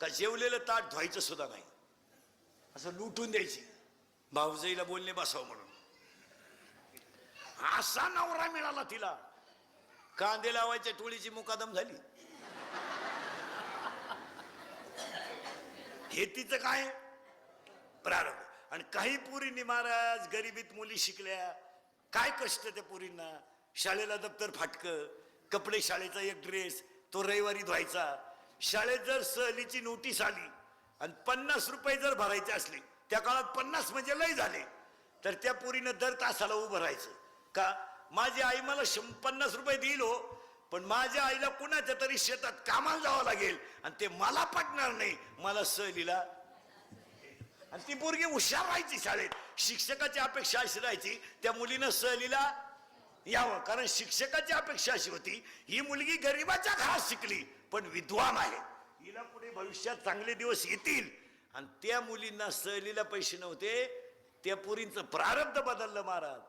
का जेवलेलं ताट धुवायचं सुद्धा नाही, असं लुटून द्यायची, भाऊजाईला बोलणे बसावं म्हणून. असा नवरा मिळाला तिला, कांदे लावायच्या टोळीची मुकादम झाली. हे तिचं काय प्रारंभ. आणि काही पोरींनी महाराज गरिबीत मुली शिकल्या, काय कष्ट त्या पोरींना. शाळेला दप्तर फाटकं, कपडे शाळेचा एक ड्रेस तो रविवारी धुवायचा. शाळेत जर सहलीची नोटीस आली आणि 50 रुपये जर भरायचे असले, त्या काळात 50 म्हणजे लय झाले, तर त्या पोरीनं दर तासाला उभं राहायचं. का माझी आई मला 50 रुपये देईल हो, पण माझ्या आईला कुणाच्या तरी शेतात कामाला जावं लागेल आणि ते मला पटणार नाही, मला सहलीला. आणि ती पोरगी हुशार राहायची शाळेत. शिक्षकाची अपेक्षा अशी राहायची त्या मुलीनं सहलीला यावं, कारण शिक्षकाची अपेक्षा अशी होती ही मुलगी गरिबाच्या घरात शिकली पण विद्वान आहे, हिला पुढे भविष्यात चांगले दिवस येतील. आणि त्या मुलींना सहलीला पैसे नव्हते, त्या पोरींचं प्रारब्ध बदललं महाराज.